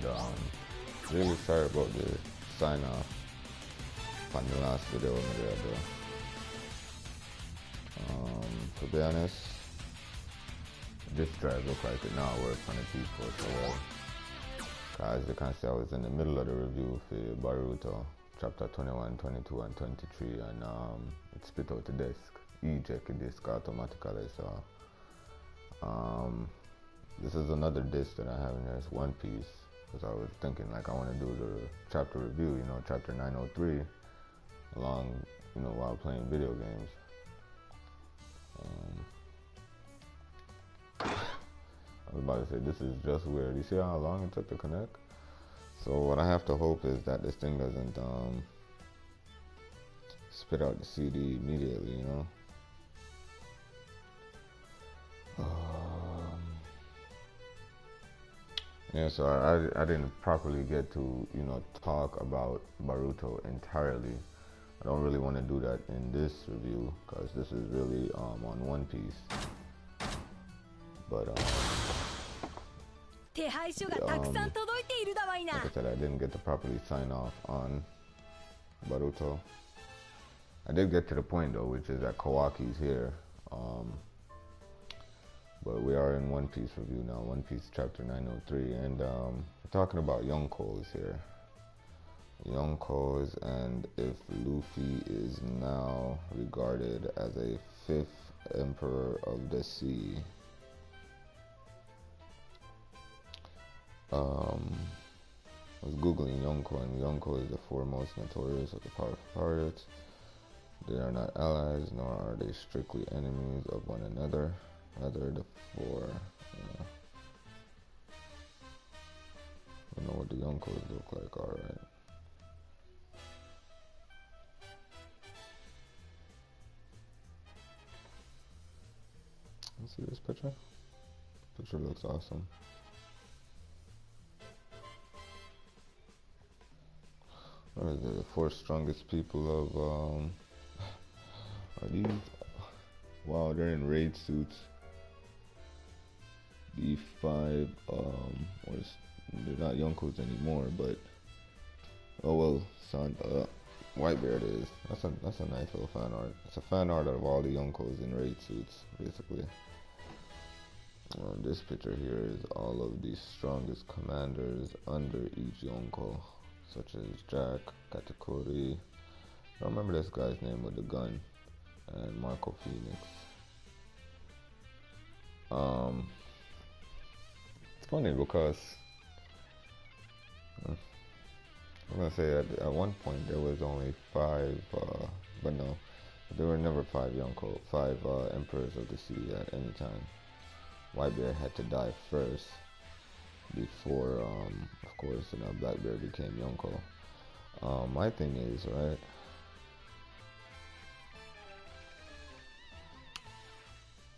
and really sorry about the sign off on the last video I did. To be honest, this drive looks like it now works on the P4 so well. As you can see, I was in the middle of the review for Boruto, chapter 21, 22, and 23, and it spit out the disk, eject the disk automatically. So this is another disc that I have in there. It's One Piece, because I was thinking like I want to do the chapter review, you know, chapter 903, along, you know, while playing video games. I was about to say, this is just weird. You see how long it took to connect? So what I have to hope is that this thing doesn't spit out the CD immediately, you know? Yeah, so I didn't properly get to, you know, talk about Boruto entirely. I don't really want to do that in this review, because this is really on One Piece. But like I said, I didn't get to properly sign off on Boruto. I did get to the point though, which is that Kawaki's here. But we are in One Piece review now, One Piece chapter 903, and we're talking about Yonkos here. Yonkos, and if Luffy is now regarded as a 5th Emperor of the Sea. I was googling Yonko, and Yonko is the 4 most notorious of the powerful pirates. They are not allies, nor are they strictly enemies of one another. Rather, the 4. I don't know what the Yonkos look like. All right. Let's see this picture. Picture looks awesome. What is it? The 4 strongest people of are these? Wow, they're in raid suits. The 5 they're not Yonkos anymore, but oh well, son, Whitebeard it is. That's a nice little fan art. It's a fan art of all the Yonkos in raid suits, basically. This picture here is all of the strongest commanders under each Yonko, such as Jack, Katakuri. I don't remember this guy's name with the gun, and Marco Phoenix. It's funny because I'm gonna say at one point there was only 5, but no, there were never 5 emperors of the sea at any time. Whitebeard had to die first before, of course, you know, Blackbeard became Yonko. My thing is, right,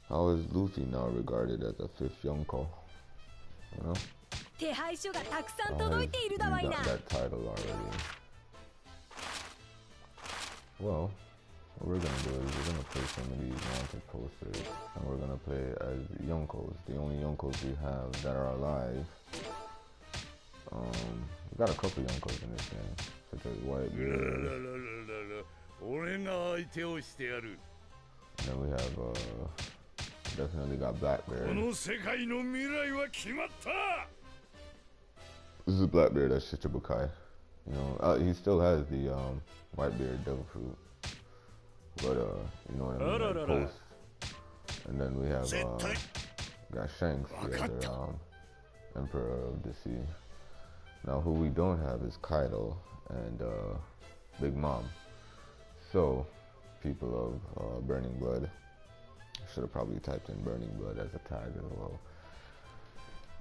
how is Luffy now regarded as a 5th Yonko? You know? He got that title already. Well, what we're gonna do is we're gonna play some of these wanted posters, and we're gonna play as Yonkos, the only Yonkos we have that are alive. We got a couple Yonkos in this game, such as Whitebeard. And then we have definitely got Blackbeard. This is Blackbeard as Shichibukai. You know, he still has the Whitebeard Devil Fruit, but you know what I mean, like post. And then we have got Shanks, the other Emperor of the Sea. Now who we don't have is Kaido and Big Mom. So people of Burning Blood, I should have probably typed in Burning Blood as a tag as well.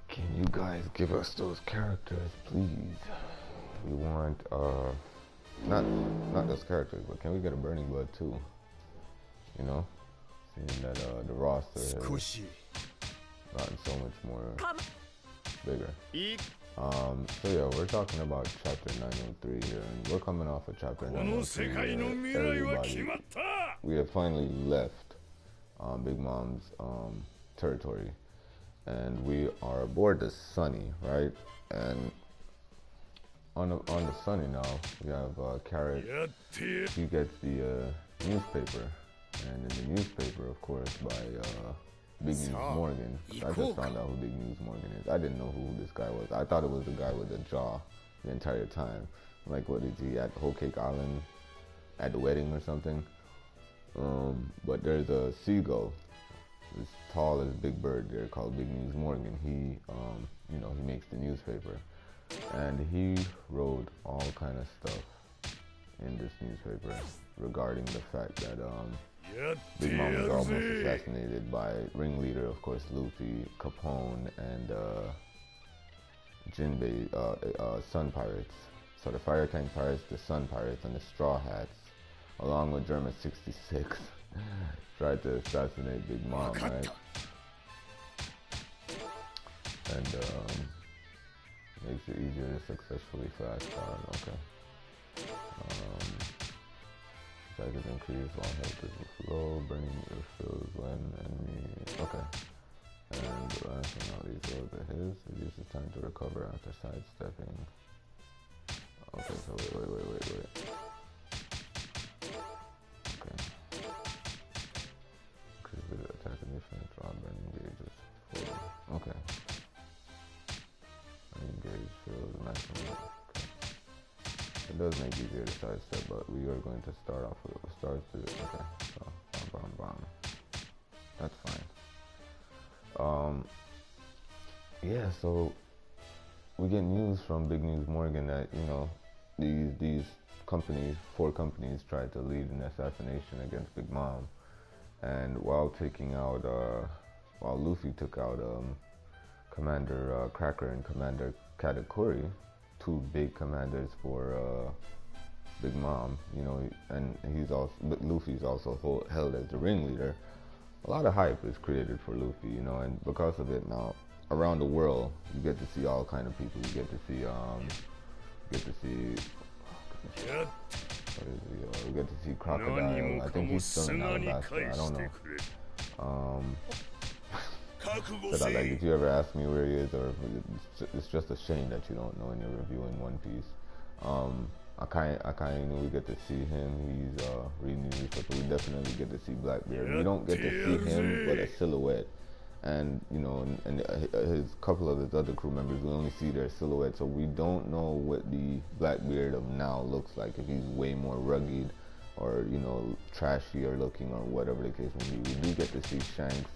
Can you guys give us those characters, please? We want not those characters, but can we get a Burning Blood too? You know, seeing that the roster has gotten so much more bigger. So yeah, we're talking about chapter 903 here, and we're coming off of chapter 903 where we have finally left Big Mom's territory, and we are aboard the Sunny, right? And on the Sunny now, we have Carrot. He gets the newspaper, and in the newspaper, of course, by Big News Morgan. I just found out who Big News Morgan is. I didn't know who this guy was. I thought it was the guy with the jaw the entire time. Like, what is he at Whole Cake Island at the wedding or something? But there's a seagull, as tall as Big Bird there, called Big News Morgan. He, he makes the newspaper, and he wrote all kind of stuff in this newspaper regarding the fact that Big Mom was almost assassinated by ringleader, of course, Luffy, Capone, and Jinbei, Sun Pirates. So the Fire Tank Pirates, the Sun Pirates, and the Straw Hats, along with Germa 66, tried to assassinate Big Mom, right? And makes it easier to successfully fast forward. Okay. Jacket increase, long health is low, burning your fields when enemy. Okay. And last but not least, those are his. It uses time to recover after sidestepping. Okay, so wait. Okay. Increase the attack and defense, draw burning gauges. Okay. Engage fields maximum. Okay. It does make it easier to sidestep, but we are going to start off with stars to okay. So bomb. That's fine. Yeah, so we get news from Big News Morgan that, these companies, 4 companies, tried to lead an assassination against Big Mom. And while Luffy took out Commander Cracker and Commander Katakuri, 2 big commanders for Big Mom, and Luffy's also held as the ringleader. A lot of hype is created for Luffy, and because of it now, around the world, you get to see all kind of people. You get to see, we get to see Crocodile. I think he's still in Alabasta. I don't know. Like, if you ever ask me where he is, or it's just a shame that you don't know and you're reviewing One Piece. We get to see him. He's reading the newspaper. We definitely get to see Blackbeard. We don't get to see him, but a silhouette. And his couple of his other crew members, we only see their silhouette, so we don't know what the Blackbeard of now looks like. If he's way more rugged, or trashier looking, or whatever the case may be. We do get to see Shanks.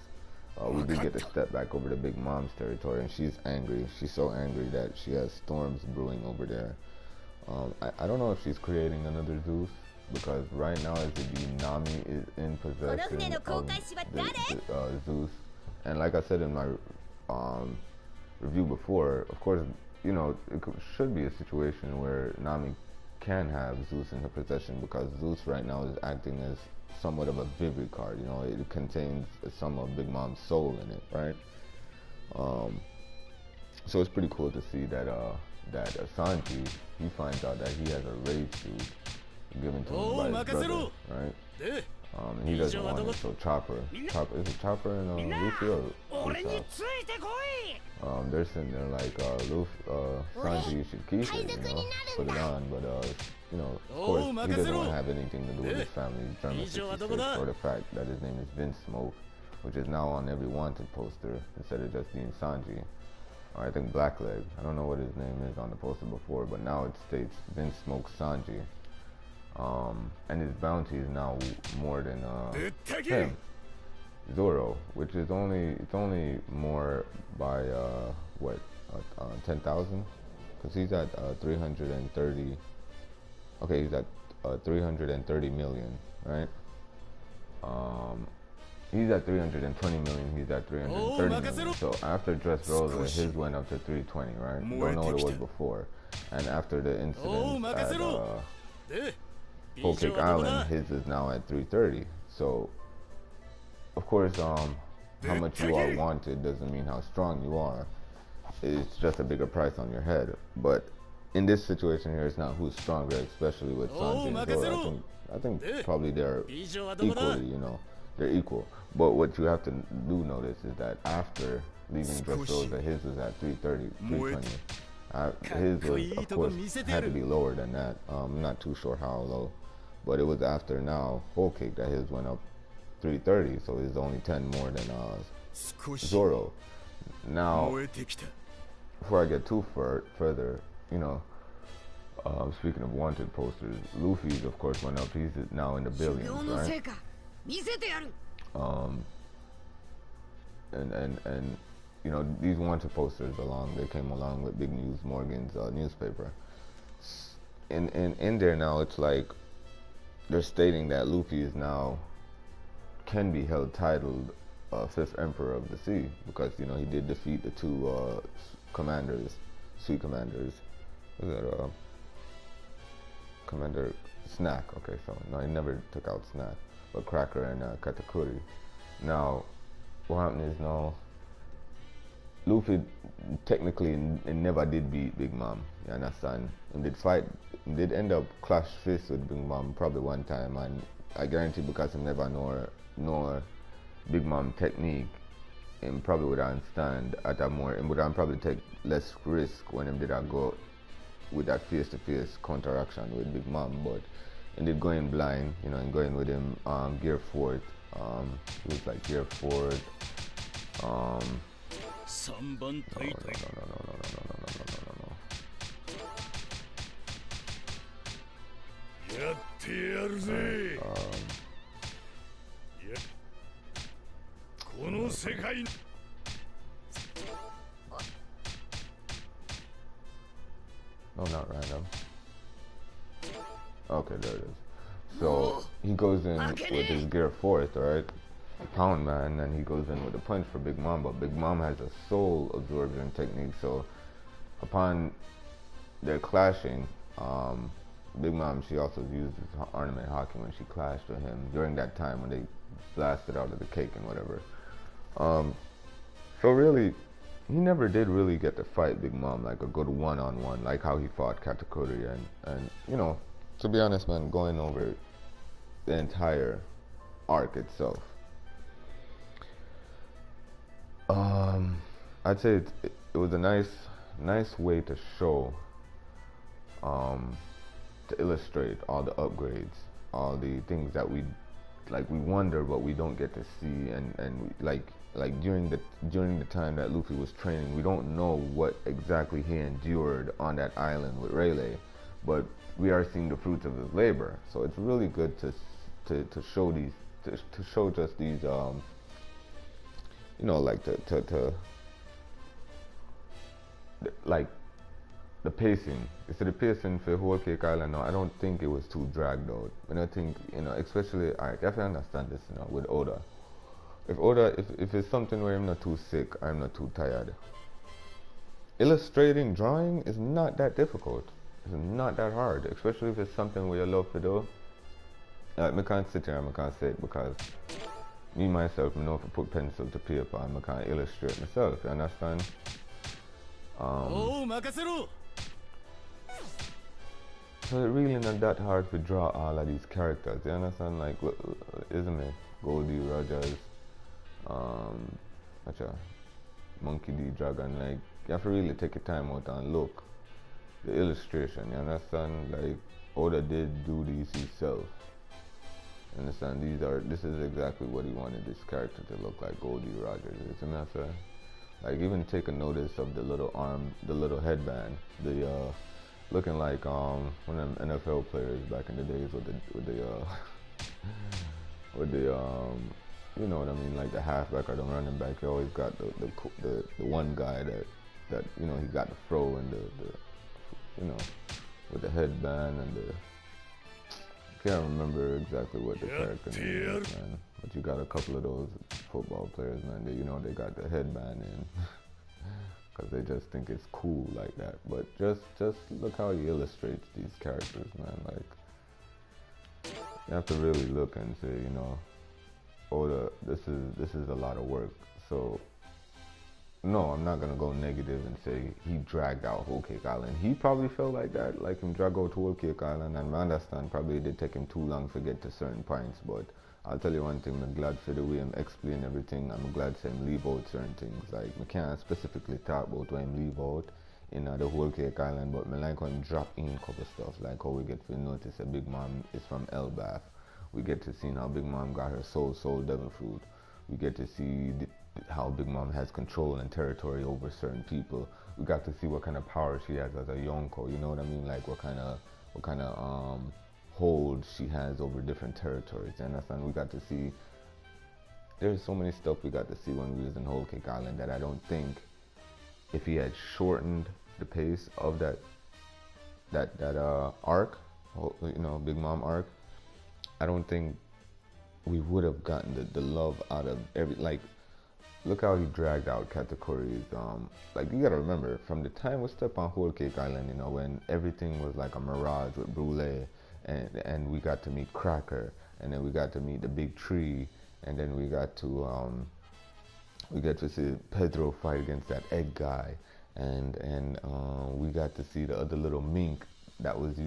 We do get to step back over to Big Mom's territory, and she's angry. She's so angry that she has storms brewing over there. I don't know if she's creating another Zeus, because right now as it be, Nami is in possession of Zeus. And like I said in my review before, of course, it should be a situation where Nami can have Zeus in her possession, because Zeus right now is acting as somewhat of a Vivre card. It contains some of Big Mom's soul in it, right? So it's pretty cool to see that Sanji, he finds out that he has a rage suit given to him by his brother, right? And he doesn't want it, so Chopper, is it Chopper and Luffy or Usopp? They're sitting there like, Sanji, you should keep it, put it on, but of course, he doesn't want to have anything to do with his family's Germa 66, or the fact that his name is Vince Smoke, which is now on every wanted poster instead of just being Sanji. Or I think Blackleg. I don't know what his name is on the poster before, but now it states Vince Smoke Sanji. And his bounty is now more than him, Zoro, which is only more by 10,000, because he's at 330. Okay, he's at 330 million, right? He's at 320 million. He's at 330 million. So after Dressrosa, his went up to 320, right? Don't know what it was before. And after the incident at Whole Cake Island, his is now at 330. So, of course, how much you are wanted doesn't mean how strong you are. It's just a bigger price on your head. But in this situation here, it's not who's stronger, especially with Sanji and Zoro. I think probably they're equally, they're equal. But what you have to do notice is that after leaving Dressrosa, his was at 330, 320. His was, of course, had to be lower than that. I'm not too sure how low, but it was after now Whole Cake that his went up 330, so he's only 10 more than Zoro. Now, before I get too further, you know, speaking of wanted posters, Luffy's of course went up. He's now in the billions, right? And you know, these wanted posters they came along with Big News Morgan's newspaper. In there now, it's like they're stating that Luffy is now can be held titled Fifth Emperor of the Sea because you know he did defeat the two sea commanders. Was that Commander Snack? Okay, so no, he never took out Snack, but Cracker and Katakuri. Now, what happened is now Luffy technically never did beat Big Mom. You understand? He did end up clash fists with Big Mom probably one time, and I guarantee because he never know Big Mom technique, and probably would understand at a more, and would probably take less risk when him did go with that face-to-face counteraction with Big Mom, but he did go in blind, you know, and going with him Gear 4th. It was like Gear 4th. No. No, not random. Okay, there it is. So he goes in with his Gear 4th, right? Pound Man, and he goes in with a punch for Big Mom, but Big Mom has a soul absorption technique, so upon their clashing, Big Mom, she also used ornament hockey when she clashed with him during that time when they blasted out of the cake and whatever. So really, he never did really get to fight Big Mom like a good one-on-one, like how he fought Katakuri, and you know, to be honest, man, going over the entire arc itself, I'd say it was a nice way to show, to illustrate all the upgrades, all the things that we wonder but we don't get to see, and like during the time that Luffy was training, we don't know what exactly he endured on that island with Rayleigh, but we are seeing the fruits of his labor. So it's really good to show these, to show just these, you know, like like the pacing. So the pacing for Whole Cake Island, no, I don't think it was too dragged out. And I think, you know, especially, I definitely understand this, you know, with Oda. If it's something where I'm not too sick, I'm not too tired. Illustrating, drawing is not that difficult. It's not that hard, especially if it's something where you love to do. I can't sit here and I can't say it because me myself, I know if I put pencil to paper and I can't illustrate myself, you understand? So it's really not that hard to draw all of these characters, you understand? Like, isn't it? Goldie Rogers, Monkey D. Dragon, like, you have to really take your time out and look. The illustration, you understand? Like, Oda did do these himself. You understand? This is exactly what he wanted this character to look like, Goldie Rogers. You see what I'm saying? Like, even take a notice of the little arm, the little headband, the looking like one of them NFL players back in the days with the you know what I mean, like the halfback or the running back. He always got the one guy that you know, he got the fro and the you know, with the headband and the, I can't remember exactly what the character name is, man. But you got a couple of those football players, man. They, you know, they got the headband in because they just think it's cool like that. But just look how he illustrates these characters, man. Like, you have to really look and say, you know, Oda, this is a lot of work. So no, I'm not gonna go negative and say he dragged out Whole Cake Island. He probably felt like that, like him drag out Whole Cake Island, and I understand probably it did take him too long to get to certain points, but I'll tell you one thing, I'm glad for the way him explain everything. I'm glad to him leave out certain things. Like, I can't specifically talk about when him leave out. in the whole Cake Island, but me like when drop in couple stuff, like how we get to notice a Big Mom is from Elbath. We get to see how Big Mom got her soul devil fruit. We get to see how Big Mom has control and territory over certain people. We got to see what kind of power she has as a Yonko, you know what I mean? Like what kind of hold she has over different territories. You understand? We got to see, there's so many stuff we got to see when we was in Whole Cake Island that I don't think if he had shortened the pace of that arc, you know, Big Mom arc, I don't think we would have gotten the love out of like, look how he dragged out Katakuri's, like, you gotta remember, from the time we stepped on Whole Cake Island, you know, when everything was like a mirage with Brûlé, and we got to meet Cracker, and then we got to meet the big tree, and then we got to see Pedro fight against that egg guy, and we got to see the other little mink that was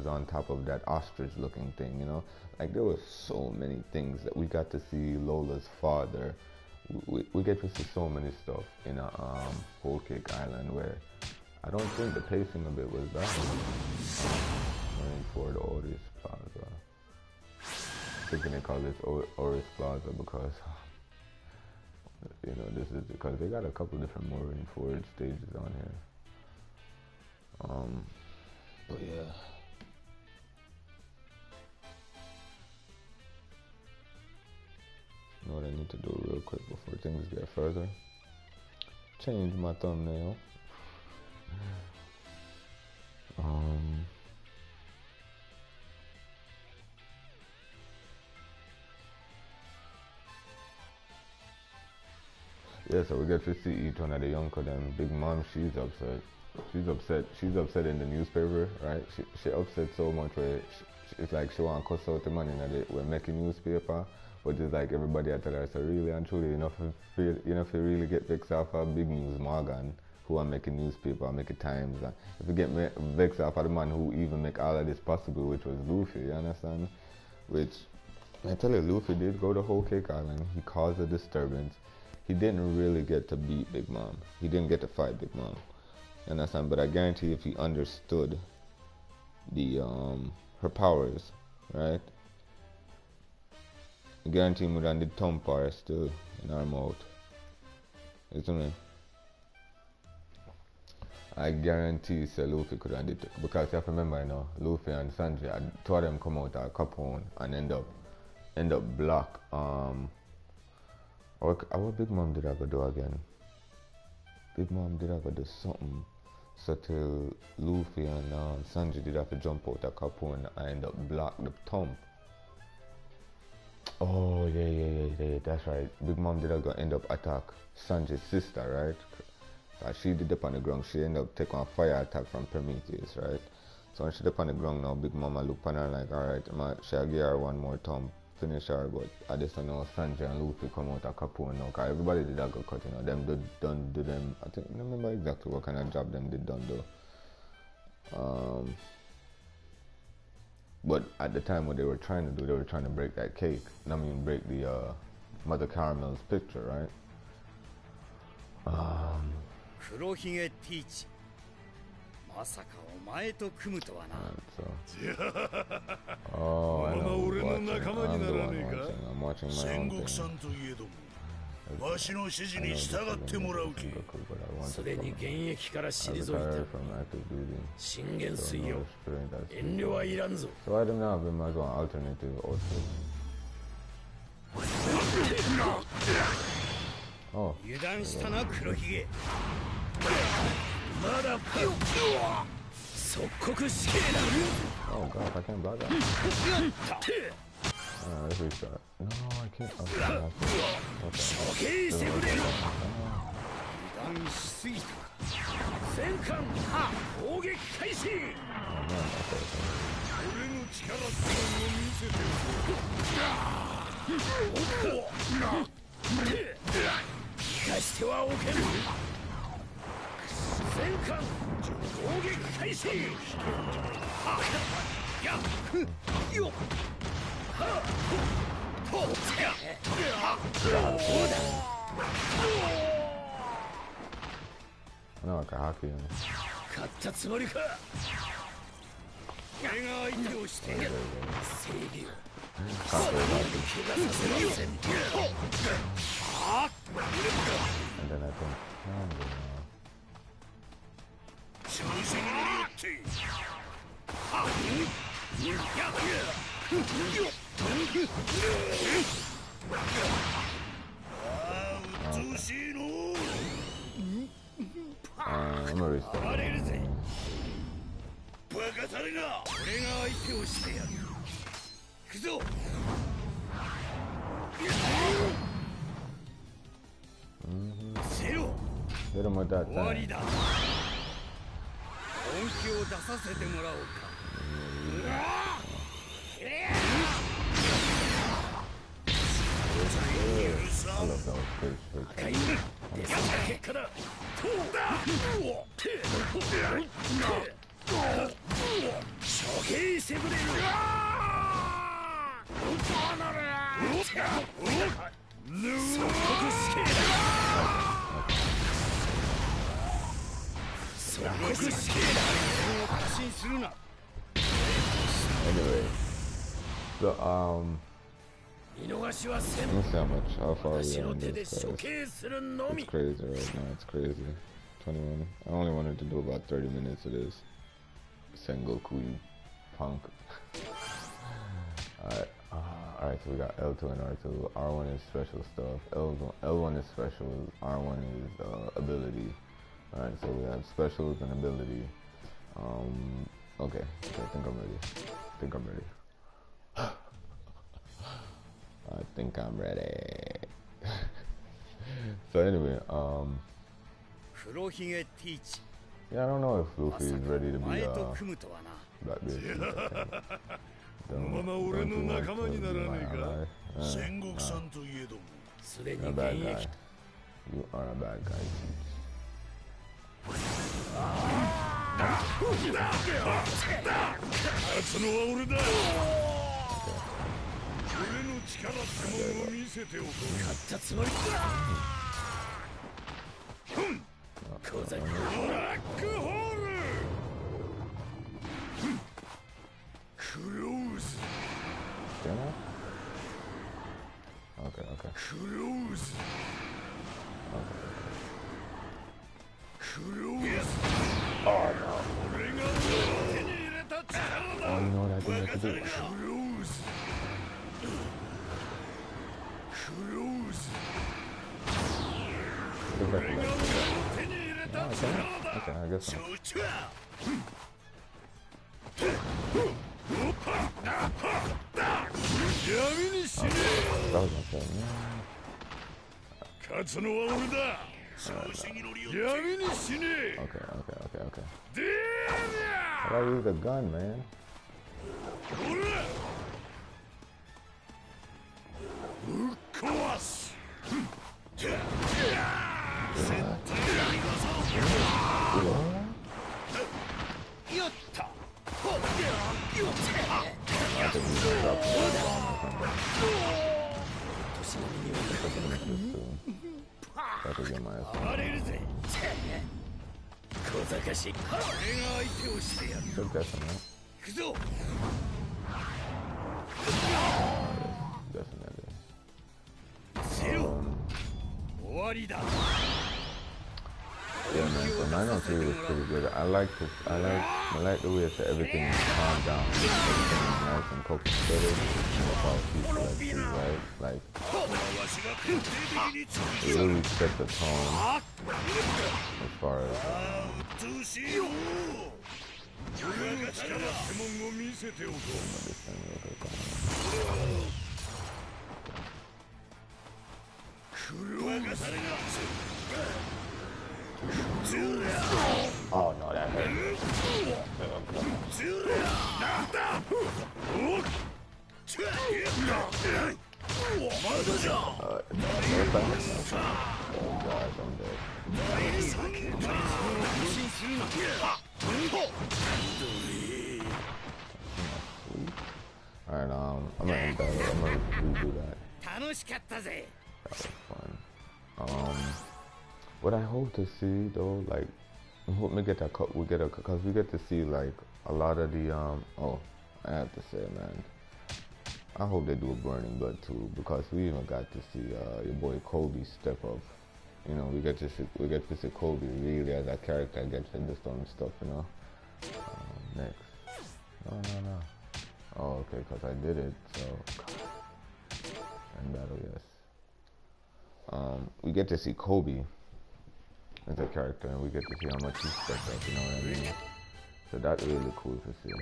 on top of that ostrich looking thing, you know, like there were so many things that we got to see. Lola's father, we get to see so many stuff in a Whole Cake Island where I don't think the pacing of it was bad. Running for the Oris Plaza, thinking they call this Oris Plaza because, you know, this is because they got a couple different Marine Ford stages on here. But yeah. You know what I need to do real quick before things get further? Change my thumbnail. Yeah, so we get to see each one of the Yonko them. Big Mom, she's upset. She's upset in the newspaper, right? She upset so much where it's like she want to cuss out the money that we're making newspaper, but it's like everybody I tell her, so really and truly, if you really get vexed off of Big News Morgan, who are making newspaper, making Times, if you get vexed off of the man who even make all of this possible, which was Luffy, you understand? Which, I tell you, Luffy did go to Whole Cake Island, he caused a disturbance. He didn't really get to beat Big Mom. He didn't get to fight Big Mom. You understand? But I guarantee if he understood the her powers, right? I guarantee him would the thumb power still in our mouth. Isn't it? I guarantee say Luffy could have did it. Because you have to remember, you know, Luffy and Sanji, two of them come out at Capone and end up block what Big Mom did I go do again? Big Mom did I go do something so till Luffy and Sanji did have to jump out of Capone and end up block the thumb. Oh yeah, that's right. Big Mom did I go end up attack Sanji's sister, right? She did up on the ground, she ended up taking a fire attack from Prometheus, right? So when she did up on the ground now, Big Mama look on her like, alright, she'll give her one more thumb. Finish her, but I just don't know Sanji and Luffy come out of Capone now, cause everybody did a good cut, you know, them done do them, I think, I don't remember exactly what kind of job them did done though. But at the time what they were trying to do, they were trying to break that cake, I mean break the Mother Caramel's picture, right? Kurohige Teach. まさかお前と組むとはな。Oh, I know. 俺の仲間にならねえか。 I'm watching my 戦 own 国 thing. さんといえども、わしの指示に従ってもらうき。それに現役から退いた。 retired from active duty. 信玄水よ。 Experience that. 遠慮はいらんぞ。 So I don't know if I might as well alternative outfit. Oh. 油断したな黒ひげ。まだ即刻死刑だ。 Oh god, I can't block that. Let's restart. No, I can't. Okay. 処刑してくれる。油断しすぎた。戦艦砲撃開始。 Oh man, okay. 俺の力ってのを見せておく。生かしてはおけん。戦艦砲撃開始。よっ。I know I can hockey him. 買ったつもりか。俺が相手をしてやる。正義をそんなに怪我させません。And then I think,調子に乗りよってうっとうしいの。I'm gonna restart. 暴れるぜ。バカタレが。俺が相手をしてやる。行くぞ。せろ。 Hit him with that 終わり thing. だ。本気を出させてもらおうか。I love those good straight. 赤い出された結果だ。処刑してくれる。即刻死刑だ。即刻死刑だ。過信するな。 Anyway, so見逃しはせん。 let me see how far we 私 are の in 手で this, 処 guys. 刑するのみ。 It's crazy right now. It's crazy. 21. I only wanted to do about 30 minutes of this. Sengoku, you punk. Alright. Alright, so we got L2 and R2. R1 is special stuff. L1 is special. R1 is ability. Alright, so we have specials and ability. Okay, I think I'm ready. I think I'm ready. So anyway, 黒ひげティーチ。 yeah, I don't know if Luffy is ready to be 前と組むとはな。 Blackbeard. このまま俺の仲間にならねえか。 Uh, 戦国さんといえどもすで you're に a 現 bad 役。 guy. You are a bad guy. 勝つのは俺だ。俺の力ってものを見せておこう。買ったつもりか。小崎。ブラックホール。クローズ。 Damn it. Okay. クローズ。クローズ。俺が手に入れた力だ。 Oh, you know what I think I could do? クローズ。クローズ。 Look back 俺 to が that. 手に入れた Oh, 力 okay. だ。 Okay, I guess so. 承知だ。 闇に死ね。 That was my fault, man. 勝つのは俺だ。調子に乗りよって闇に死ね。 Okay. でー How do I use the gun, man? ほら。ぶっ壊す。戦隊やった。 I think we can drop some I could get my ass. 暴れるぜ。小賢しい。俺が相手をしてやる。 Took that from that. 行くぞ。 Definitely. せろ。終わりだ。 Yeah, man. So 903 was pretty good. I like the way it said everything is calmed down, everything is nice and copacetic, and it's all peaceful like too, right? Like わしが徹底的に潰 it した。 really set the tone as far as うっとうしいよ。俺が力ってもんを見せておこう。 this thing real quick. クローズ。 Oh no, that hurt. Oh gosh, I'm dead. Alright, I'm gonna end that. I'm gonna redo that. 楽しかったぜ。 That was fun. What I hope to see though, like hope we get because we get to see like a lot of the oh, I have to say, man, I hope they do a Burning Blood too, because we even got to see your boy Kobe step up. You know, we get to see Kobe really as a character gets into some stuff, you know. Next. No. Oh, okay, because I did it, so. And battle, yes. We get to see Kobe as a character, and we get to see how much he stepped up, you know what I mean? So that's really cool to see.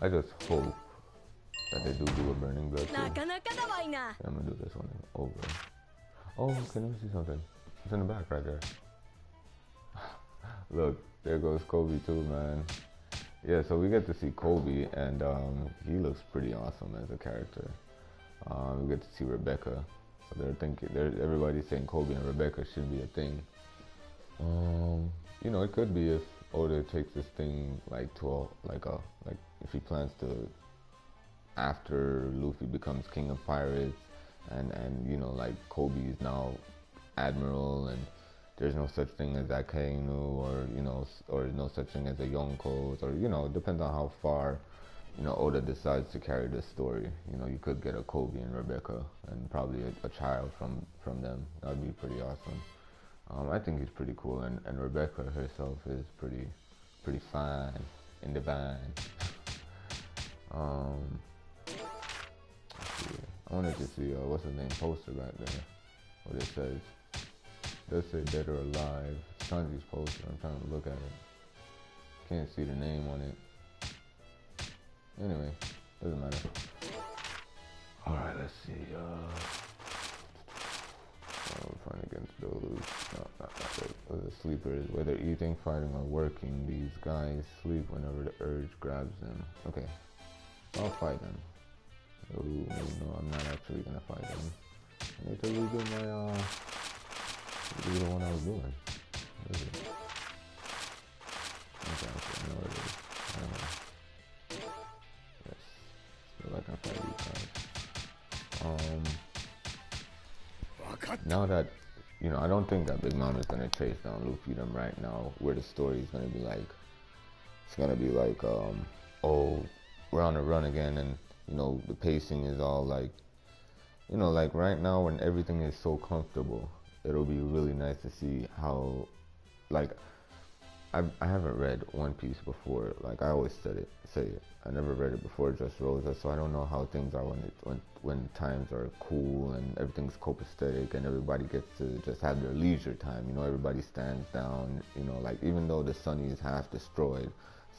I just hope that they do a Burning Blood too. I'm gonna do this one over. Oh, okay, let me see something. It's in the back right there. Look, there goes Kobe too, man. Yeah, so we get to see Kobe, and he looks pretty awesome as a character. We get to see Rebecca. So everybody's saying Kobe and Rebecca should be a thing. You know, it could be if Oda takes this thing like if he plans to, after Luffy becomes king of pirates, and you know, like Kobe is now admiral, and there's no such thing as Akainu, or you know, or no such thing as a Yonko, or you know, it depends on how far, you know, Oda decides to carry this story. You know, you could get a Kobe and Rebecca, and probably a child from them. That would be pretty awesome. I think he's pretty cool, and Rebecca herself is pretty fine in the band. I wanted to see what's his name poster back there. What it says. It does say Dead or Alive. Sanji's poster. I'm trying to look at it. Can't see the name on it. Anyway, doesn't matter. All right, let's see. Fighting against those. Not those. The sleepers. Whether eating, fighting, or working, these guys sleep whenever the urge grabs them. Okay, I'll fight them. Oh, no, I'm not actually gonna fight them. I need to redo my the one I was doing. What is it? Okay, I know what it is. Yes. Still I can fight these guys. Now that, you know, I don't think that Big Mom is gonna chase down Luffy them right now, where the story is gonna be like, it's gonna be like, oh, we're on the run again, and you know, the pacing is all like, you know, like right now when everything is so comfortable, it'll be really nice to see how, like, I haven't read One Piece before. Like I always say it. I never read it before Dressrosa, so I don't know how things are when times are cool and everything's copacetic and everybody gets to just have their leisure time. You know, everybody stands down. You know, like even though the Sunny is half destroyed,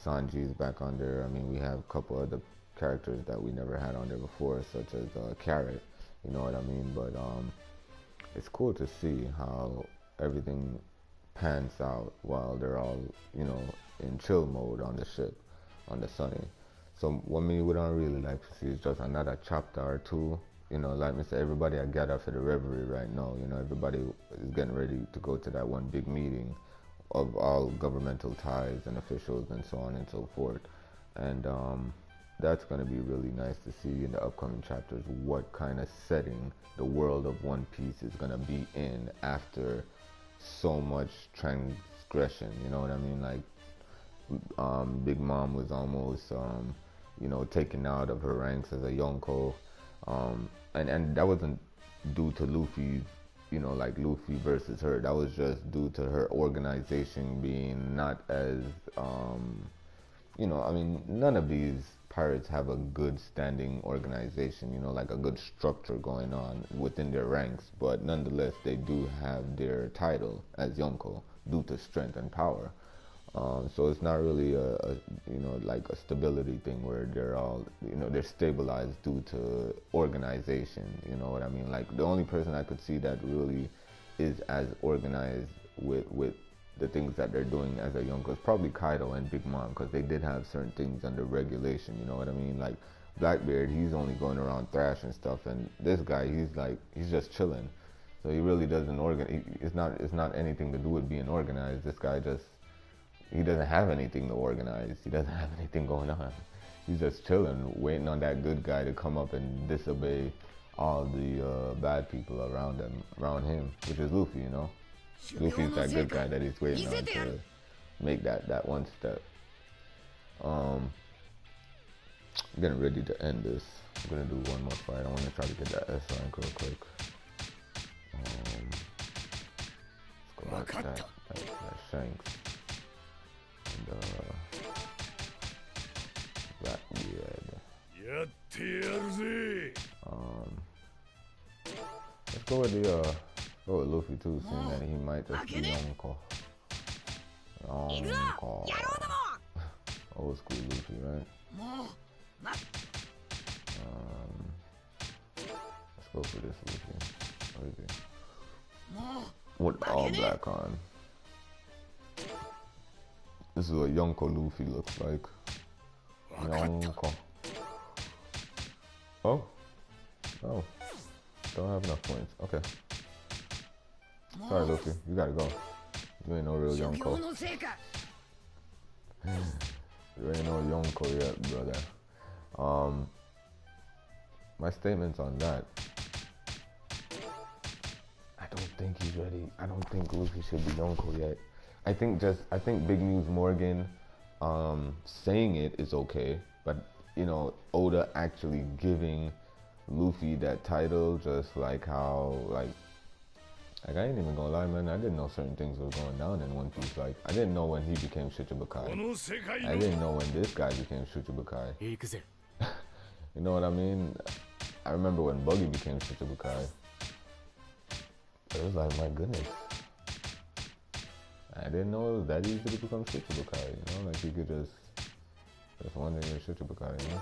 Sanji's back on there. I mean, we have a couple other characters that we never had on there before, such as Carrot. You know what I mean? But it's cool to see how everything pans out while they're all, you know, in chill mode on the ship, on the Sunny. So what we don't really like to see is just another chapter or two. You know, like I said, everybody I gather for the Reverie right now. You know, everybody is getting ready to go to that one big meeting of all governmental ties and officials and so on and so forth. And that's going to be really nice to see in the upcoming chapters what kind of setting the world of One Piece is going to be in after so much transgression. You know what I mean? Like Big Mom was almost you know, taken out of her ranks as a Yonko, and that wasn't due to Luffy, you know, like Luffy versus her. That was just due to her organization being not as you know, I mean, none of these pirates have a good standing organization, you know, like a good structure going on within their ranks, but nonetheless they do have their title as Yonko due to strength and power. So it's not really a you know, like a stability thing where they're all, you know, they're stabilized due to organization. You know what I mean? Like the only person I could see that really is as organized with the things that they're doing as a Yonko is probably Kaido and Big Mom, because they did have certain things under regulation. You know what I mean? Like Blackbeard, he's only going around thrashing stuff, and this guy, he's just chilling. So he really doesn't it's not anything to do with being organized. This guy just, he doesn't have anything to organize. He doesn't have anything going on. He's just chilling, waiting on that good guy to come up and disobey all the bad people around him, which is Luffy, you know. Luffy's that good guy that he's waiting on to make that one step. I'm getting ready to end this. I'm gonna do one more fight. I want to try to get that S rank real quick. Let's go back to that Shanks. And Blackbeard. Let's go with Luffy too, seeing that he might just be Yonko. Old school Luffy, right? Let's go for this Luffy. What is it? With all black on. This is what Yonko Luffy looks like. Yonko. Oh. Oh. Don't have enough points. Okay. Sorry, Luffy. You gotta go. You ain't no real Yonko. You ain't no Yonko yet, brother. My statements on that. I don't think he's ready. I don't think Luffy should be Yonko yet. I think Big News Morgan saying it is okay, but you know, Oda actually giving Luffy that title, just like how like I ain't even gonna lie, man, I didn't know certain things were going down in One Piece. Like I didn't know when he became Shichibukai. I didn't know when this guy became Shichibukai. You know what I mean? I remember when Buggy became Shichibukai. It was like, my goodness. I didn't know it was that easy to become Shichibukai, you know? Like, you could just one day you're Shichibukai, you know?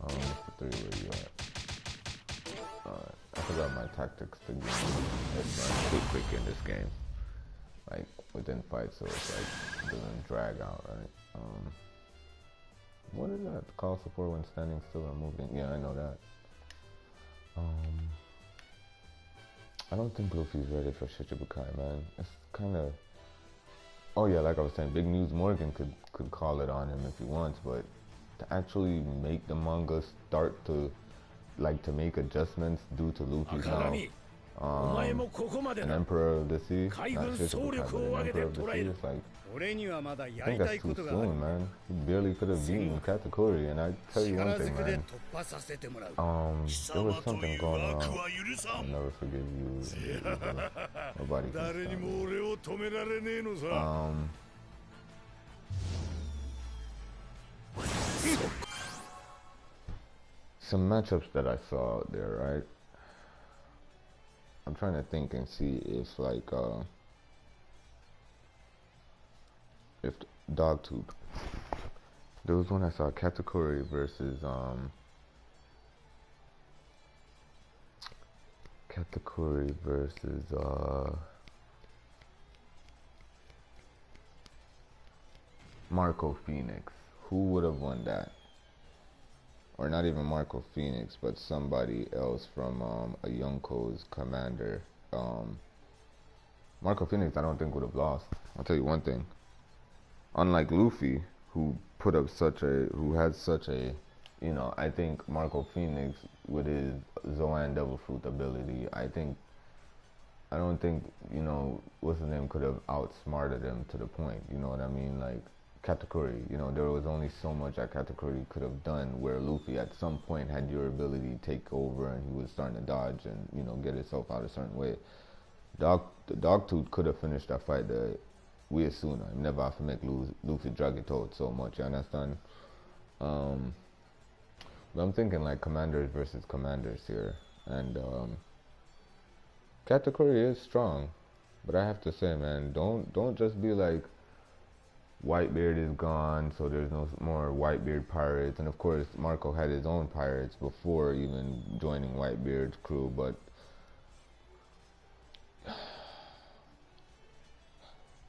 Mr. 3, where you at? I forgot my tactics to game. It's too quick in this game. Like, within fights, so it's like, it doesn't drag out, right? What is that? Call support when standing still or moving. Yeah, I know that. I don't think Luffy's ready for Shichibukai, man. It's kind of... Oh yeah, like I was saying, Big News Morgan could call it on him if he wants, but to actually make the manga start to make adjustments due to Luffy's now an Emperor of the Sea, not Shichibukai, but an Emperor of the Sea. It's like, I think that's too soon, man. He barely could have beaten Katakuri, and I tell you one thing, man. There was something going on. I'll never forgive you. Nobody can stop me. Some matchups that I saw out there, right? I'm trying to think and see if like if Dogtooth. There was one I saw, Katakuri versus Marco Phoenix. Who would have won that? Or not even Marco Phoenix, but somebody else from a Yonko's commander. Marco Phoenix, I don't think would have lost. I'll tell you one thing. Unlike Luffy, who had such a, you know, I think Marco Phoenix with his Zoan Devil Fruit ability, I don't think, you know, what's his name could have outsmarted him to the point, you know what I mean? Like, Katakuri, you know, there was only so much that Katakuri could have done, where Luffy at some point had your ability to take over and he was starting to dodge and, you know, get himself out a certain way. The Dogtooth could have finished that fight way sooner. I never have to make Luffy drag it out so much, you understand? But I'm thinking like commanders versus commanders here. And Katakuri is strong, but I have to say, man, don't just be like, Whitebeard is gone, so there's no more Whitebeard pirates. And of course, Marco had his own pirates before even joining Whitebeard's crew, but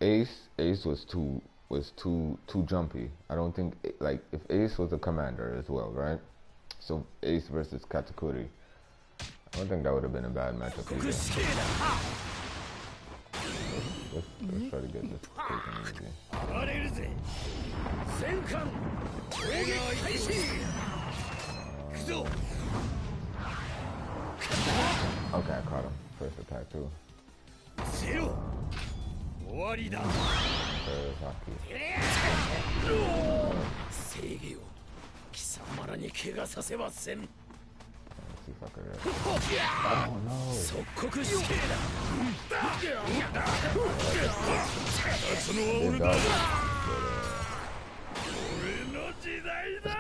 Ace was too jumpy. I don't think, like, if Ace was a commander as well, right? So Ace versus Katakuri, I don't think that would have been a bad matchup either. Let's try to get this taken easy. Okay, I caught him. First attack too. ゼロ終わりだ There's Haki. 正義を貴様らに怪我させません Let's see if I can. 即刻死刑だそのは Good 俺だ dog. 俺の時代 Let's だ get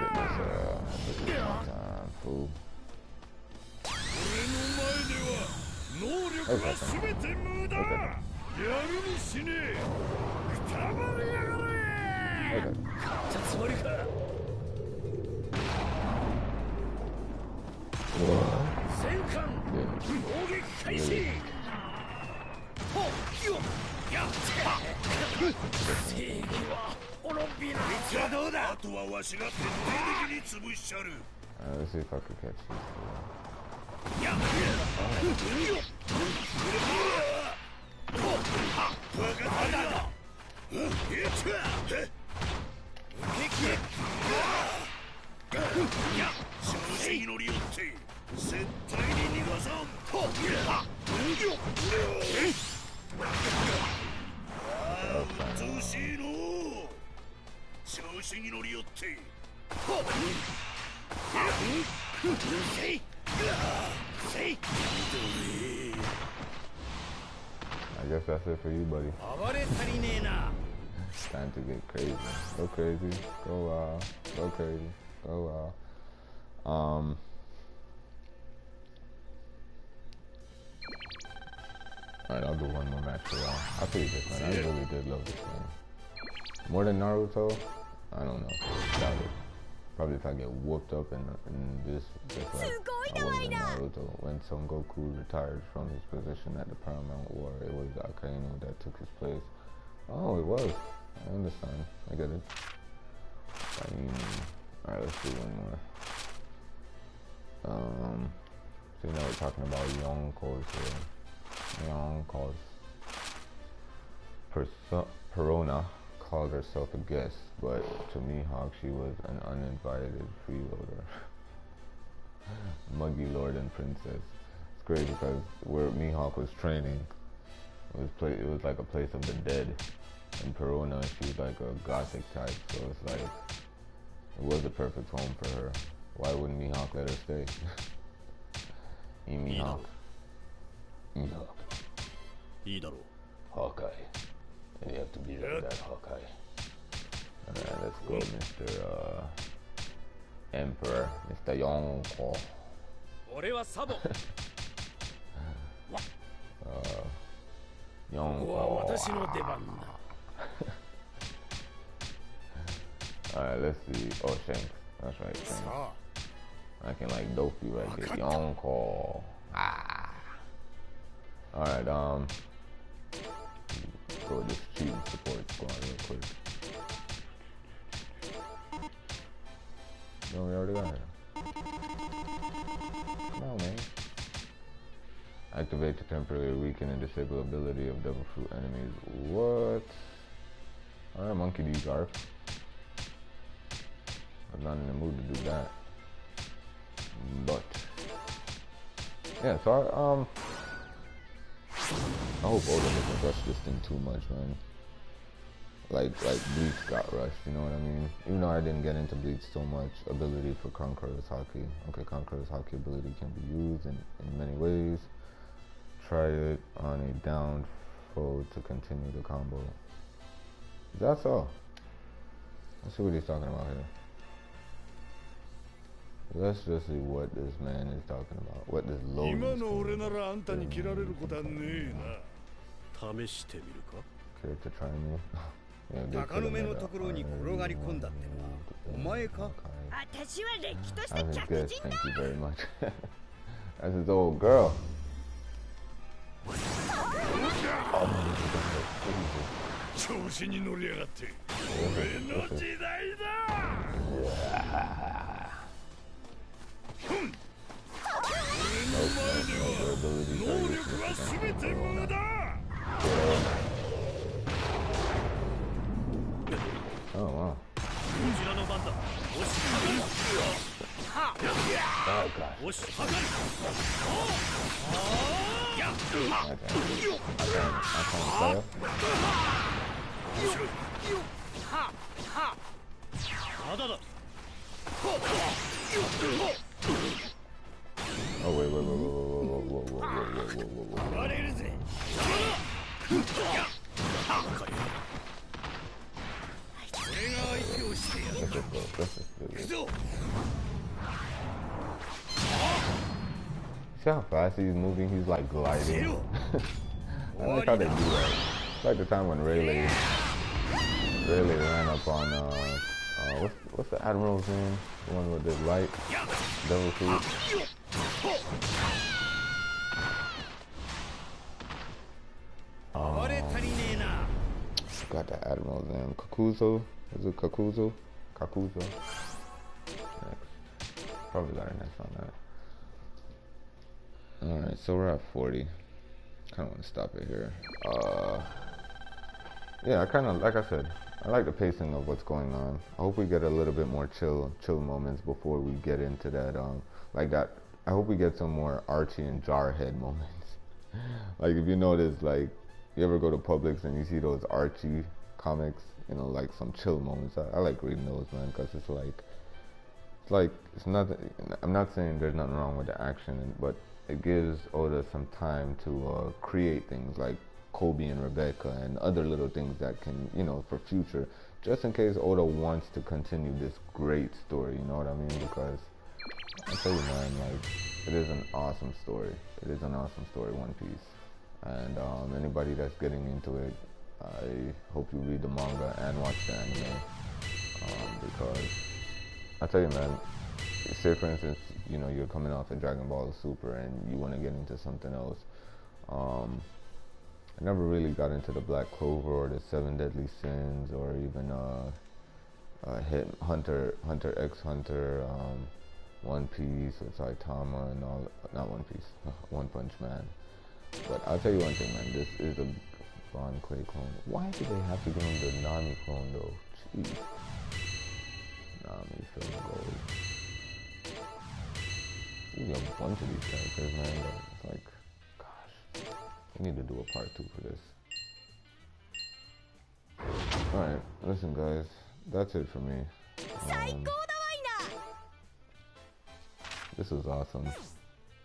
this time, fool. 俺の前では能力は全て無駄やるにしねえくたばりやがれ Okay. 勝ったつもりか 戦艦攻撃開始ほっよやっ正義は滅びないこいつはどうだあとはわしが徹底的に潰しちゃる Let's see if I can catch these. やっバカだ調子に乗りよって絶対に逃がさんうっとうしいの調子に乗りよってI guess that's it for you, buddy. 暴れ足りねえな It's time to get crazy. Go crazy. Go wild. Go crazy. Go wild. Alright, I'll do one more match for y'all. I played this, man. I really did love this game. More than Naruto? I don't know. Doubt it. Probably if I get whooped up in this like I was in Naruto. When Son Goku retired from his position at the Paramount War, it was Akainu that took his place. Oh, it was. I understand. I get it. Alright, let's do one more. So now we're talking about Yonko's here. Yonko's Perona called herself a guest, but to Mihawk she was an uninvited freeloader. Muggy Lord and Princess. It's great because where Mihawk was training, it was like a place of the dead. And Perona, she's like a gothic type, so it's like it was a perfect home for her. Why wouldn't Mihawk let her stay? Mihawk. Mihawk. Hawkeye. And you have to be like that, Hawkeye. Alright, let's go, Mr. Emperor. Mr. Yonko. Yonko. Alright, let's see. Oh, Shanks. That's right, Shanks. I can like dope you right there. Yonko. Alright, go with this cheating support squad real quick. No, we already got it. Come on, man. Activate to temporarily weaken and disable ability of Devil Fruit enemies. What? Alright, Monkey D. Garf. I'm not in the mood to do that. But yeah, so I hope Oda doesn't rush this thing too much, man. Like Bleach got rushed, you know what I mean? Even though I didn't get into Bleach so much, ability for Conqueror's Haki. Okay, Conqueror's Haki ability can be used in many ways. Try it on a downed foe to continue the combo. That's all. Let's see what he's talking about here. Let's just see what this man is talking about. What this load is talking about. Care to try me? Yeah, good for the meta. As his guest, thank you very much. As his old girl. Oh wow. Oh gosh. Oh wait, whoa, whoa, whoa, whoa, whoa, whoa, whoa, whoa, whoa, whoa. See how fast he's moving? He's like gliding. I like how they do that. It's like the time when Rayleigh ran up on what's the admiral's name? The one with the light devil fruit. Got the admiral's name. Kakuzo? Is it Kakuzo? Kakuzo. Next. Probably got an X on that. Alright, so we're at 40. Kinda wanna stop it here. Yeah, I kinda, like I said, I like the pacing of what's going on. I hope we get a little bit more chill moments before we get into that, like that. I hope we get some more Archie and Jarhead moments. Like if you notice, like, you ever go to Publix and you see those Archie comics, you know, like some chill moments. I like reading those, man, because it's nothing. I'm not saying there's nothing wrong with the action, but it gives Oda some time to create things like Kobe and Rebecca and other little things that can, you know, for future, just in case Oda wants to continue this great story. You know what I mean? Because I tell you, man, like, it is an awesome story. It is an awesome story, One Piece. And anybody that's getting into it, I hope you read the manga and watch the anime, because I tell you, man, say for instance, you know, you're coming off of Dragon Ball Super and you want to get into something else. I never really got into the Black Clover or the Seven Deadly Sins or even Hunter x Hunter, One Piece with Saitama and all, not One Piece, One Punch Man. But I'll tell you one thing, man, this is a Bon Clay clone. Why do they have to give him the Nami clone though? Jeez. Nami film gold. You get a bunch of these characters, man, but it's like, gosh, we need to do a part 2 for this. Alright, listen guys, that's it for me. This was awesome,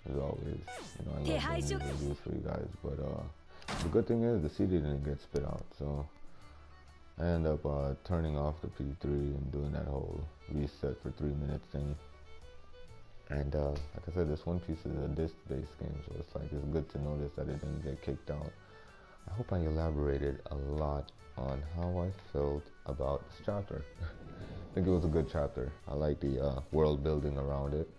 as always. You know, I love doing these reviews for you guys, but the good thing is the CD didn't get spit out, so I ended up turning off the P3 and doing that whole reset for 3 minutes thing. And like I said, this One Piece is a disc-based game, so it's like, it's good to notice that it didn't get kicked out. I hope I elaborated a lot on how I felt about this chapter. I think it was a good chapter. I like the world building around it.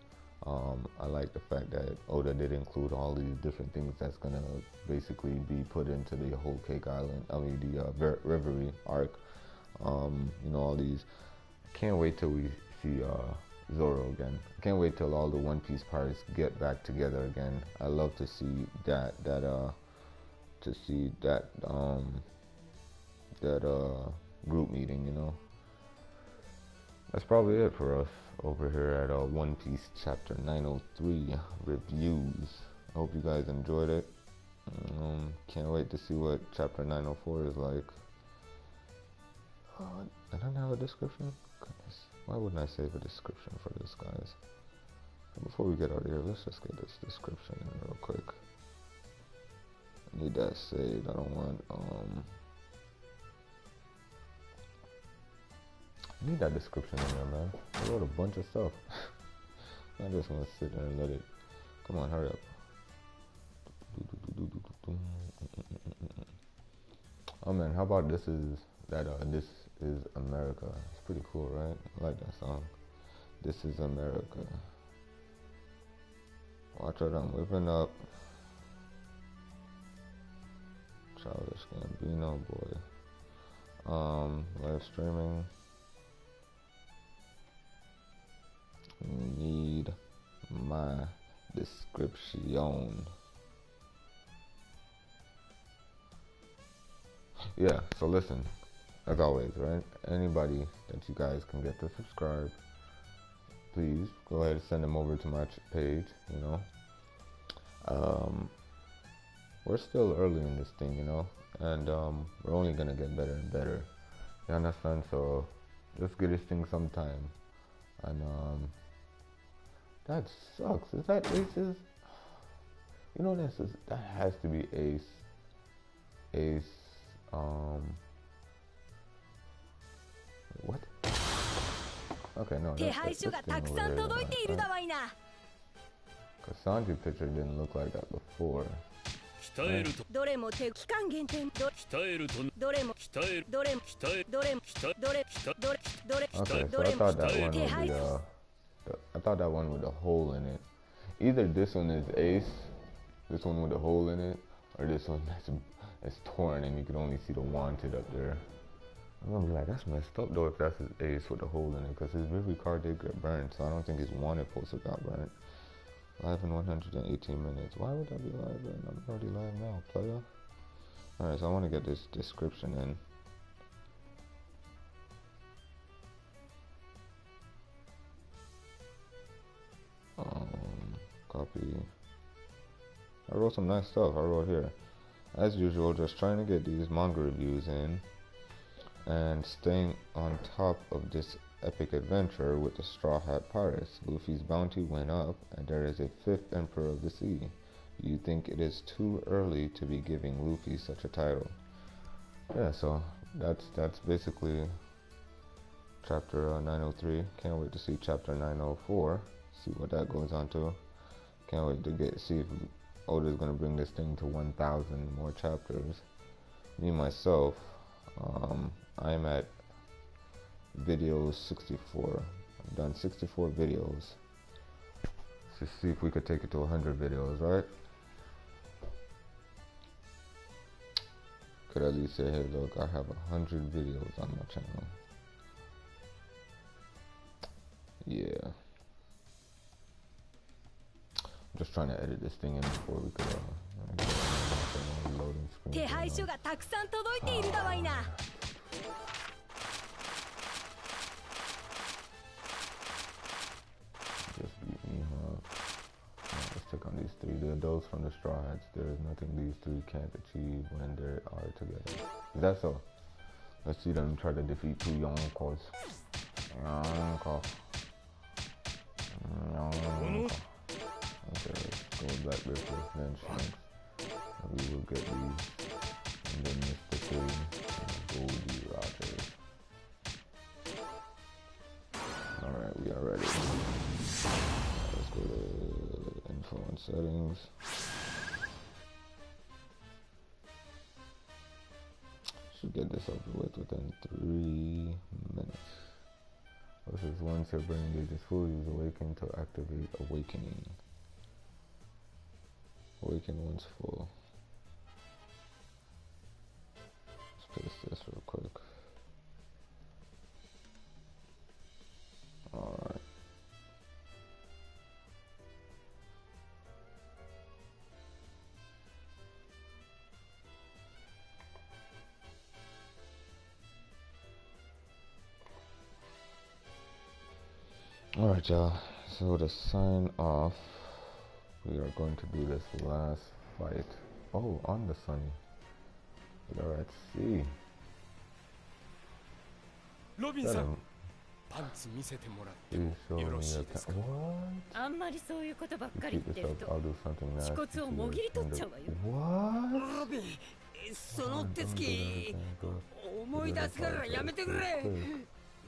I like the fact that Oda did include all these different things that's gonna basically be put into the Whole Cake Island, the Reverie arc. You know, all these. Can't wait till we see Zoro again. I can't wait till all the One Piece pirates get back together again. I love to see that group meeting, you know. That's probably it for us over here at One Piece Chapter 903 reviews. I hope you guys enjoyed it. Can't wait to see what Chapter 904 is like. I don't have a description? Goodness, why wouldn't I save a description for this, guys? Before we get out of here, let's just get this description in real quick. I need that saved. I don't want, I need that description in there, man. I wrote a bunch of stuff. I'm just gonna sit there and let it. Come on, hurry up. Oh man, how about this is America. It's pretty cool, right? I like that song. This is America. Watch out, I'm whipping up. Childish Gambino, boy. Live streaming. Need my description. Yeah, so listen, as always, right? Anybody that you guys can get to subscribe, please go ahead and send them over to my page. You know, we're still early in this thing, you know, and we're only gonna get better and better. You understand? So let's get this thing sometime. And that sucks. Is that Aces? You know, that has to be Ace. What? Okay, no. That's because Sanji picture didn't look like that before. Okay, so I thought that one with the hole in it. Either this one is Ace, this one with the hole in it, or this one that's torn and you can only see the wanted up there. I'm gonna be like, that's messed up though if that's his Ace with the hole in it, because his Vivi card did get burnt, so I don't think his wanted poster got burnt. Live in 118 minutes. Why would I be live then? I'm already live now, player. Alright, so I want to get this description in. Copy. I wrote some nice stuff. I wrote here, as usual, just trying to get these manga reviews in and staying on top of this epic adventure with the Straw Hat Pirates. Luffy's bounty went up and there is a 5th Emperor of the Sea. You think it is too early to be giving Luffy such a title? Yeah, so that's basically chapter 903. Can't wait to see chapter 904. See what that goes on to. Can't wait to see if Oda's gonna bring this thing to 1,000 more chapters. Me myself, I'm at video 64. I've done 64 videos. Let's see if we could take it to 100 videos, right? Could at least say, hey, look, I have 100 videos on my channel. Yeah. I'm just trying to edit this thing in before we could loading screen. Just beat me up. Let's take on these 3. The adults from the Straw Hats. There is nothing these 3 can't achieve when they are together. Is that so? Let's see them try to defeat 2 Yonkos. Okay, let's go Blackbeard first, then Shanks. And we will get these. And then Mr. 3 and Goldie Rogers. Alright, we are ready. Let's go to info and settings. Should get this over with within 3 minutes. This is once your brain gauge is full, use Awaken to activate Awakening. Awaken once full. Let's paste this real quick. Alright. Alright, y'all. So to sign off, we are going to do this last fight. Oh, on the Sunny. We are at sea. Robin-san, pants 見せてもらってもよろしいですか? What? あんまりそういうことばっかり Keep 言ってる yourself, と I'll do something 恥 nasty 骨 to をもぎり取っちゃうわよ。 What? ロビン、その手つき思い出すからやめてくれ。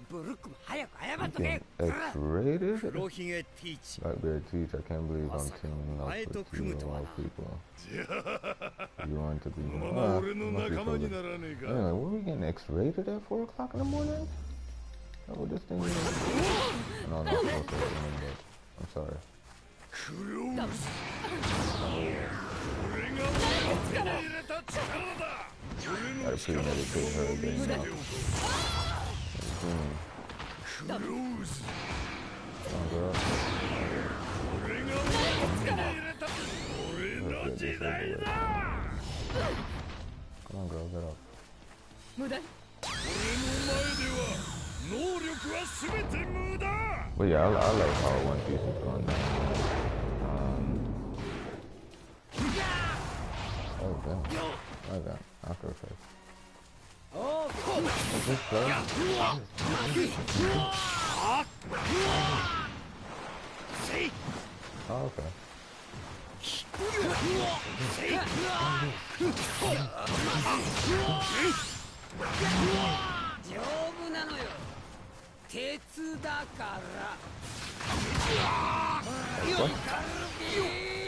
ブルックも早く謝っとけ。 X-rated? 黒ひげティーチ。 Blackbeard Teach, I can't believe I'm teaming up with you of all people. You want to be Anyway, were we getting X-rated at 4 o'clock in the morning? Is that what this thing is? No, no, I'm sorry. Gotta premeditate her again now. Come on, girl. Let's get this over with. Come on, girl, get up. 無駄。俺の前では But yeah, I like how One Piece is going down. Oh damn! I got After Effects. Is this play? Oh, okay. 丈夫なのよ。鉄だから。よカルビ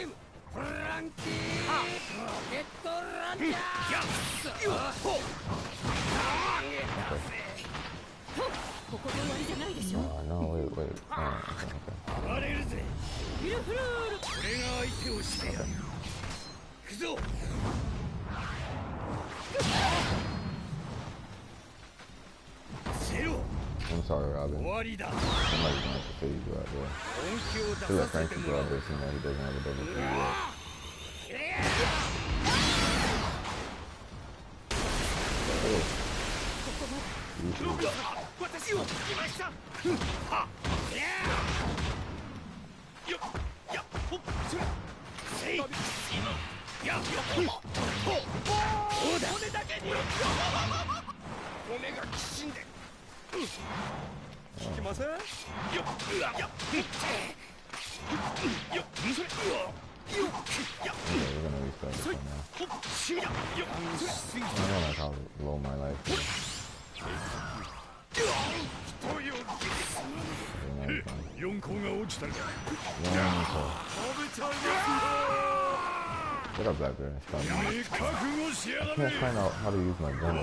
ーム、フランキー、ロケットランチャー。ここで終わりじゃないでしょ。No, wait. Okay. 荒れるぜ。フルフルール。俺が相手をしてやる。行くぞ。 I'm sorry, Robin. Somebody's gonna have to say you out there. I feel like Frankie go out there seems like he doesn't have a double P yet. 聞きませんよっよっよっ4個が落ちたか What up, Blackbeard? I can't find out how to use my gun.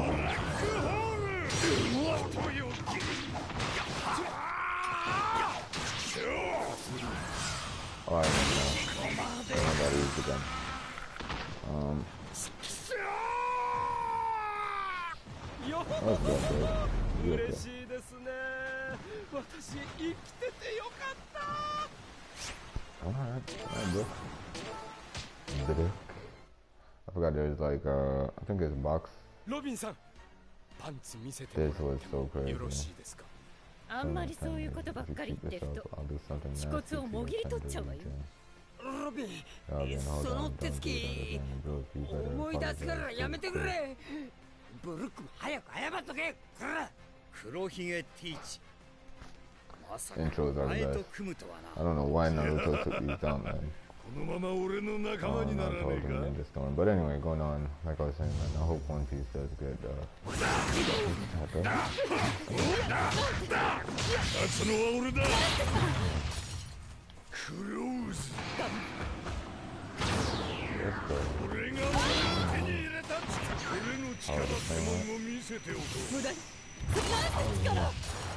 Oh, I don't know. I don't know how to use the gun. That's good, dude. Beautiful. Alright, good. I forgot there's like, I think it's box. This was so crazy. あんまりそういうことばっかり言ってると恥骨をもぎり取っちゃうわよ。ロビン、その手つき思い出すからやめてくれ。ブルックも早く謝っとけ。黒ひげティーチ。まさか前と組むとはな。I don't know why Naruto took these down, man. But anyway, going on, like I was saying, man, I hope One Piece does good.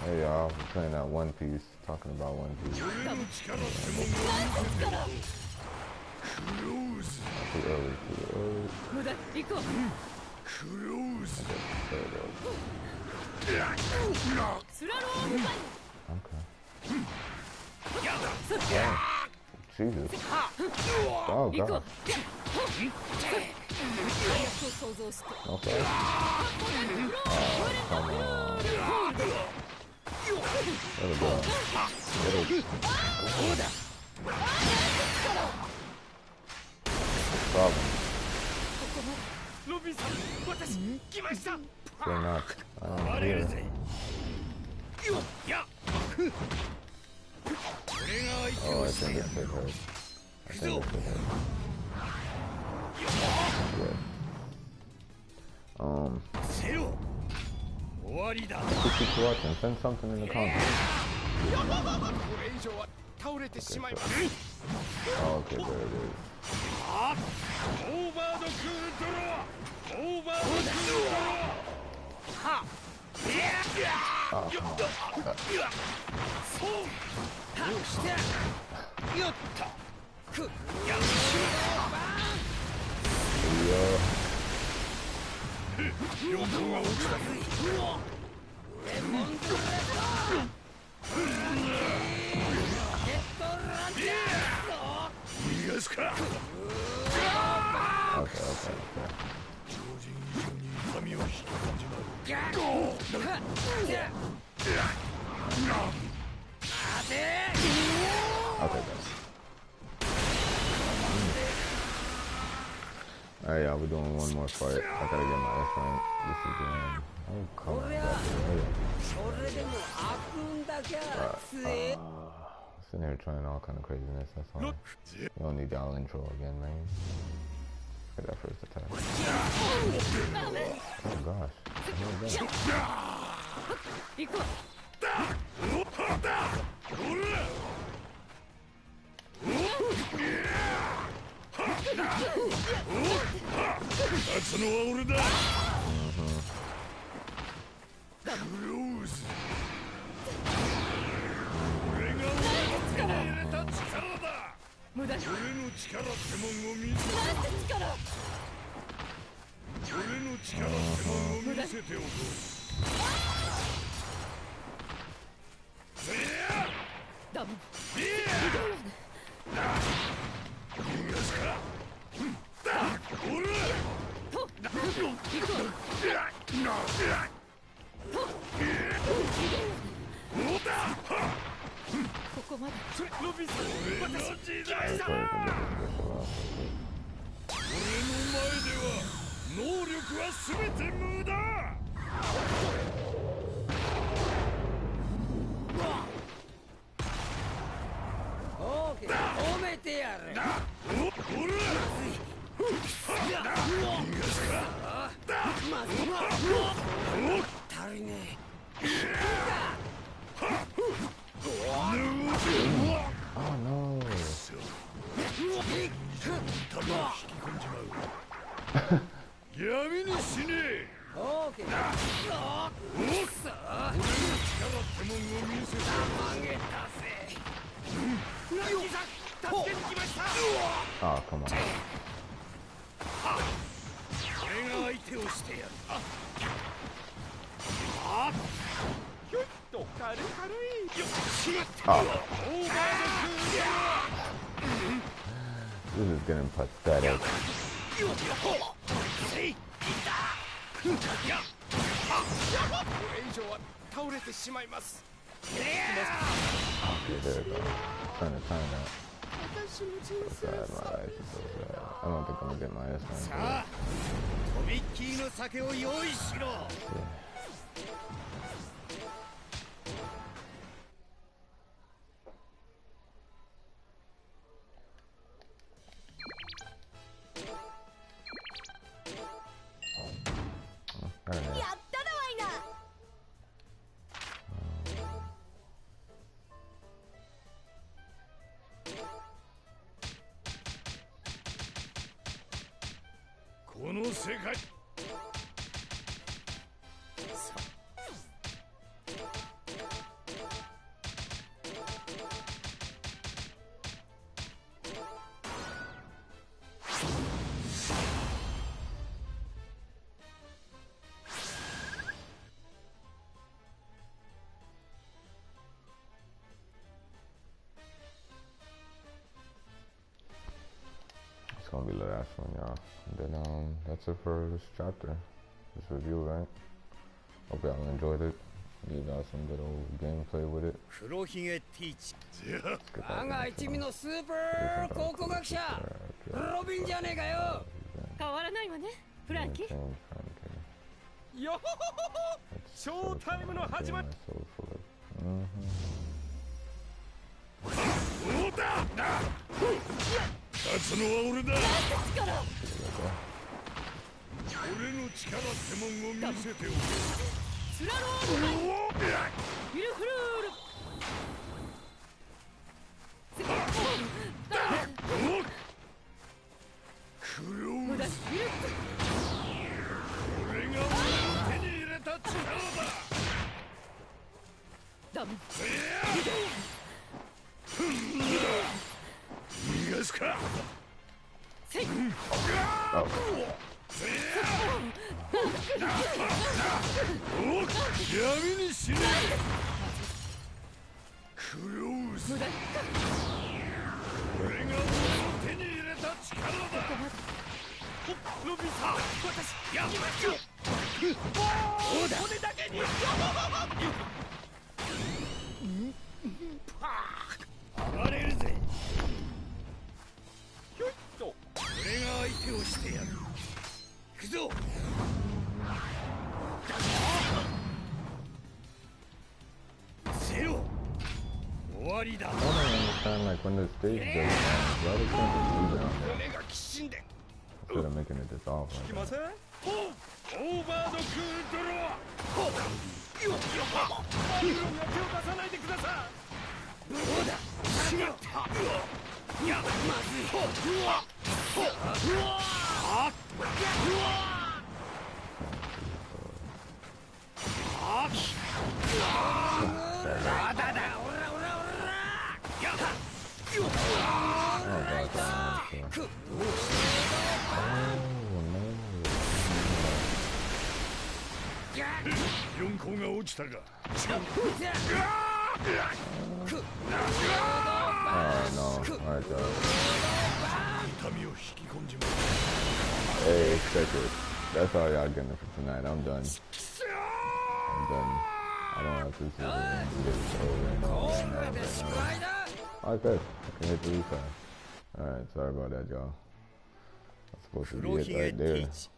Hey y'all, we're playing that One Piece, talking about One Piece. Too early. Okay. Jesus. Oh God. Okay. Come on. Let it go. Problem. You're not. I don't hear. Oh, I think it's big hurt. I think it's big hurt. Yeah. Keep watching. Send something in the comments. Okay, so. Oh, okay, there it is. Okay. I'll take that. Alright, y'all, we're doing one more fight. I gotta get my S rank. This is oh, come on. Sitting here trying all kind of craziness, that's fine. You don't need the all intro again, man. Get that first attack. Oh gosh. Oh, come on. Oh. This is getting pathetic. Okay, there we go. Trying to time that. So sad, my life is so sad. I don't think I'm gonna get my S rank. Gonna be the last one, y'all. Then that's it for this chapter, this review, right? Hope y'all enjoyed it. Give y'all some good old gameplay with it. りだ。I don't understand, like, when the stage does why they can't just leave it on there 骨がきしんで。 instead of making it this off 聞 like きま that. せん？オーバードクードロー。よっよっ。手を出さないでください。どうだ。しまった。いや、まずい。うわ。あっ。4個が落ちたが。No. Alright, guys. 痛みを引き込んじまう。 Hey, check it. That's all y'all getting for tonight. I'm done. I'm done. I don't have to see this over and over and over and over. Okay, I can hit the replay. Alright, sorry about that, y'all. That's supposed to be it right there. Let's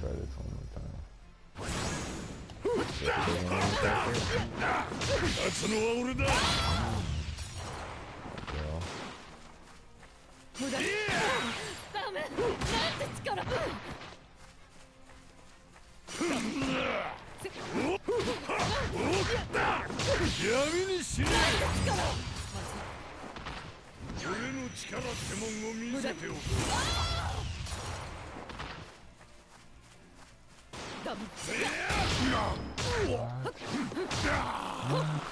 try this one more time. 勝つのは俺だ。無駄。ダメ。なんて力。闇に死ね。俺の力ってもんを見せておく。ダメ。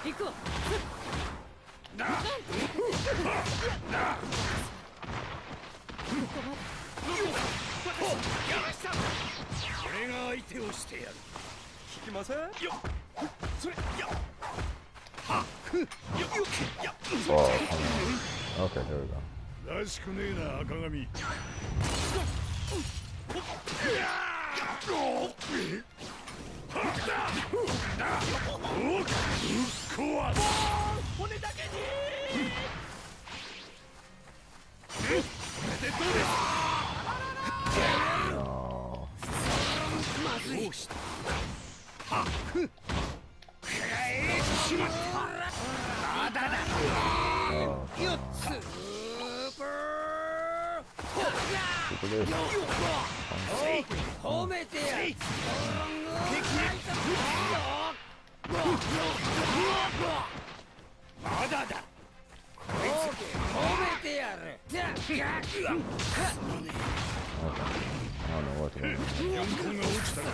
行くわ。俺が相手をしてやる。聞きません？よっ。それ。よっ。は。よっ。よっ。 Oh, okay, here we go. らしくねえな、赤髪。骨だけに。No. まずい。は。しまった。まだだ。4つ。褒めてやる。まだだ。褒めてやる。I don't know what to do. 4個が落ちたら。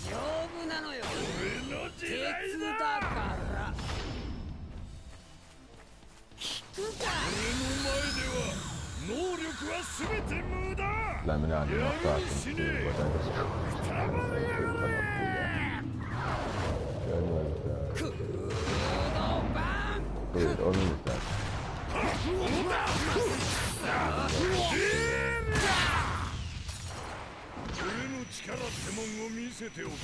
丈夫なのよ。俺の時代だから。聞くか。俺の前では能力は全て無駄。 Let me not do no talking to you, but I just Dude, only is that. 俺の力ってもんを見せておこう。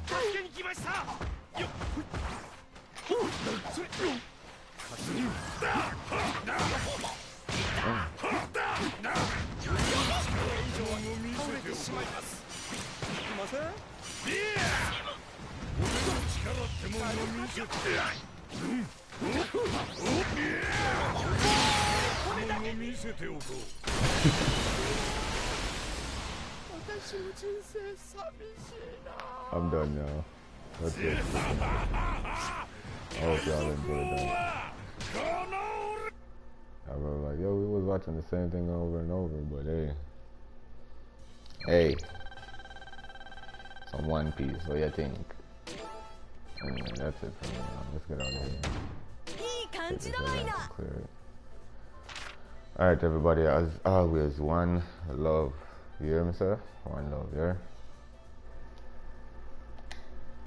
助けに来ました。よっ。それ。しまいます。いきません？俺の力ってもんを見せて。見せておこう。私の人生寂しいな。I'm done now. That's it. I hope y'all enjoyed that. I was like, yo, we was watching the same thing over and over, but hey, some One Piece. What do you think? Anyway, that's it for me. Let's get out of here. Clear it. All right, everybody. As always, one love. You hear me, sir? One love. Yeah.